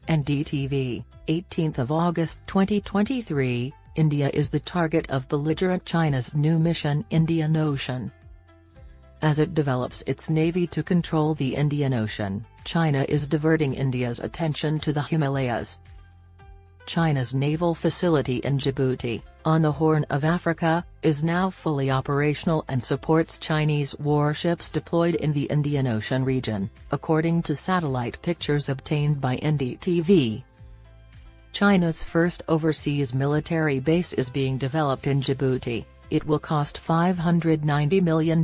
NDTV, 18th of August 2023, India is the target of belligerent China's new mission Indian Ocean. As it develops its navy to control the Indian Ocean, China is diverting India's attention to the Himalayas. China's naval facility in Djibouti, on the Horn of Africa, is now fully operational and supports Chinese warships deployed in the Indian Ocean region, according to satellite pictures obtained by NDTV. China's first overseas military base is being developed in Djibouti. It will cost $590 million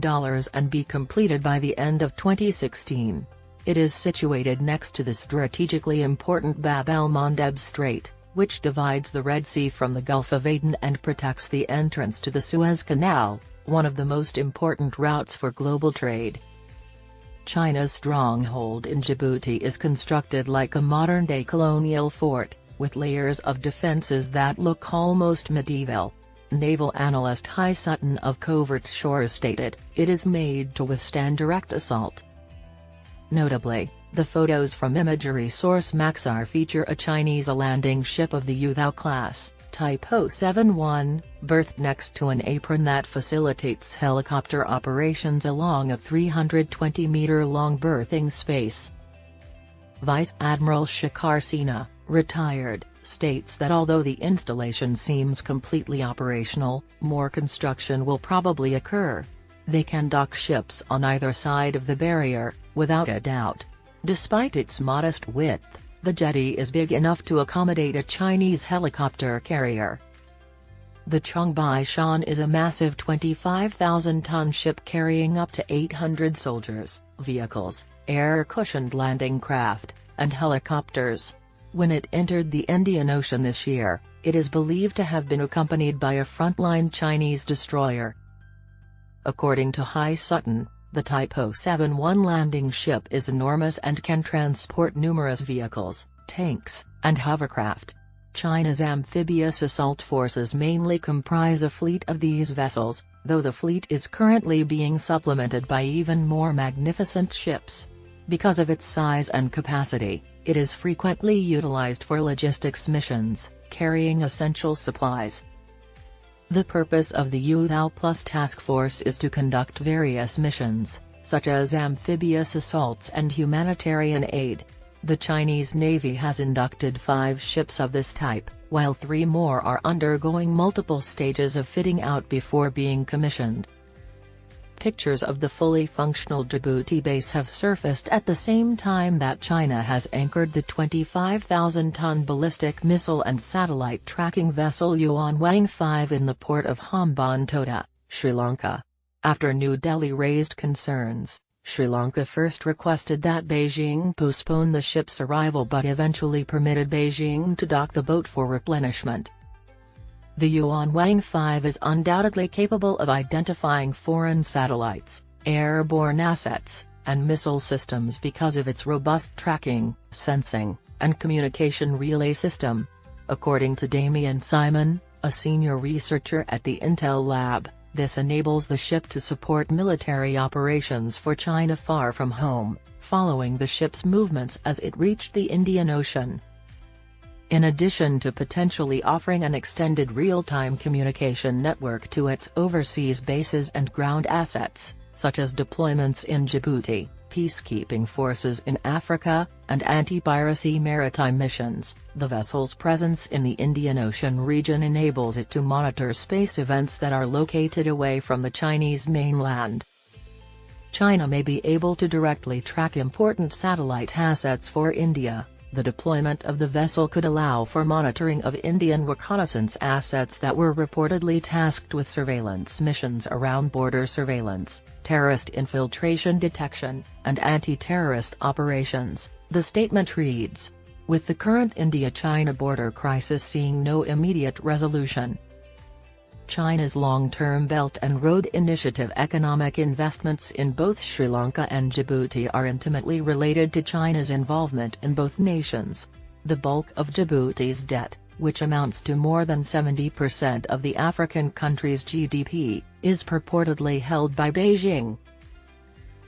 and be completed by the end of 2016. It is situated next to the strategically important Bab-El-Mandeb Strait, which divides the Red Sea from the Gulf of Aden and protects the entrance to the Suez Canal, one of the most important routes for global trade. China's stronghold in Djibouti is constructed like a modern-day colonial fort, with layers of defenses that look almost medieval. Naval analyst Sutton of Covert Shores stated, "It is made to withstand direct assault." Notably, the photos from imagery source Maxar feature a Chinese landing ship of the Yuthao class, Type 071, berthed next to an apron that facilitates helicopter operations along a 320-meter-long berthing space. Vice Admiral Shekhar Sina, retired, states that although the installation seems completely operational, more construction will probably occur. They can dock ships on either side of the barrier, without a doubt. Despite its modest width, the jetty is big enough to accommodate a Chinese helicopter carrier. The Chongbai Shan is a massive 25,000-ton ship carrying up to 800 soldiers, vehicles, air-cushioned landing craft, and helicopters. When it entered the Indian Ocean this year, it is believed to have been accompanied by a frontline Chinese destroyer. According to Sutton, the Type 071 landing ship is enormous and can transport numerous vehicles, tanks, and hovercraft. China's amphibious assault forces mainly comprise a fleet of these vessels, though the fleet is currently being supplemented by even more magnificent ships. Because of its size and capacity, it is frequently utilized for logistics missions, carrying essential supplies. The purpose of the Yuthao Plus task force is to conduct various missions, such as amphibious assaults and humanitarian aid. The Chinese Navy has inducted 5 ships of this type, while 3 more are undergoing multiple stages of fitting out before being commissioned. Pictures of the fully functional Djibouti base have surfaced at the same time that China has anchored the 25,000-ton ballistic missile and satellite tracking vessel Yuan Wang 5 in the port of Hambantota, Sri Lanka. After New Delhi raised concerns, Sri Lanka first requested that Beijing postpone the ship's arrival but eventually permitted Beijing to dock the boat for replenishment. The Yuan Wang 5 is undoubtedly capable of identifying foreign satellites, airborne assets, and missile systems because of its robust tracking, sensing, and communication relay system. According to Damian Simon, a senior researcher at the Intel Lab, this enables the ship to support military operations for China far from home, following the ship's movements as it reached the Indian Ocean. In addition to potentially offering an extended real-time communication network to its overseas bases and ground assets, such as deployments in Djibouti, peacekeeping forces in Africa, and anti-piracy maritime missions, the vessel's presence in the Indian Ocean region enables it to monitor space events that are located away from the Chinese mainland. China may be able to directly track important satellite assets for India. The deployment of the vessel could allow for monitoring of Indian reconnaissance assets that were reportedly tasked with surveillance missions around border surveillance, terrorist infiltration detection, and anti-terrorist operations, the statement reads. With the current India-China border crisis seeing no immediate resolution, China's long-term Belt and Road Initiative economic investments in both Sri Lanka and Djibouti are intimately related to China's involvement in both nations. The bulk of Djibouti's debt, which amounts to more than 70% of the African country's GDP, is purportedly held by Beijing.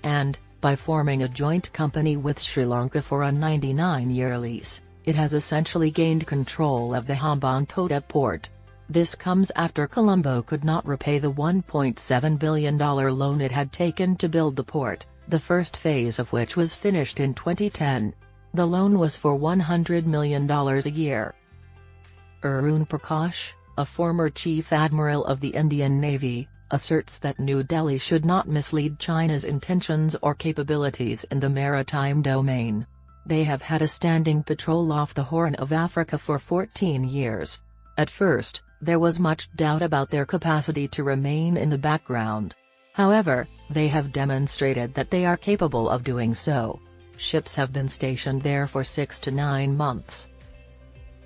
And, by forming a joint company with Sri Lanka for a 99-year lease, it has essentially gained control of the Hambantota port. This comes after Colombo could not repay the $1.7 billion loan it had taken to build the port, the first phase of which was finished in 2010. The loan was for $100 million a year. Arun Prakash, a former chief admiral of the Indian Navy, asserts that New Delhi should not mislead China's intentions or capabilities in the maritime domain. They have had a standing patrol off the Horn of Africa for 14 years. At first, there was much doubt about their capacity to remain in the background. However, they have demonstrated that they are capable of doing so. Ships have been stationed there for 6 to 9 months.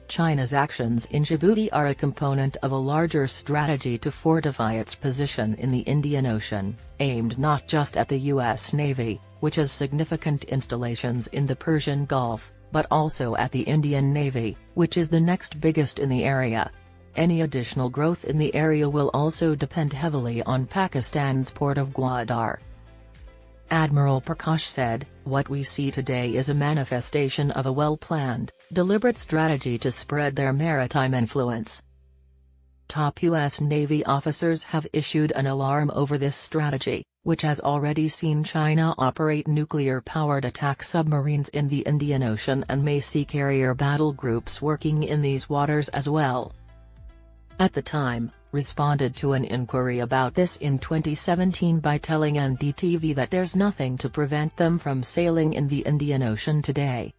China's actions in Djibouti are a component of a larger strategy to fortify its position in the Indian Ocean, aimed not just at the U.S. Navy, which has significant installations in the Persian Gulf, but also at the Indian Navy, which is the next biggest in the area. Any additional growth in the area will also depend heavily on Pakistan's port of Gwadar. Admiral Prakash said, "What we see today is a manifestation of a well-planned, deliberate strategy to spread their maritime influence." Top U.S. Navy officers have issued an alarm over this strategy, which has already seen China operate nuclear-powered attack submarines in the Indian Ocean and may see carrier battle groups working in these waters as well. At the time, responded to an inquiry about this in 2017 by telling NDTV that there's nothing to prevent them from sailing in the Indian Ocean today.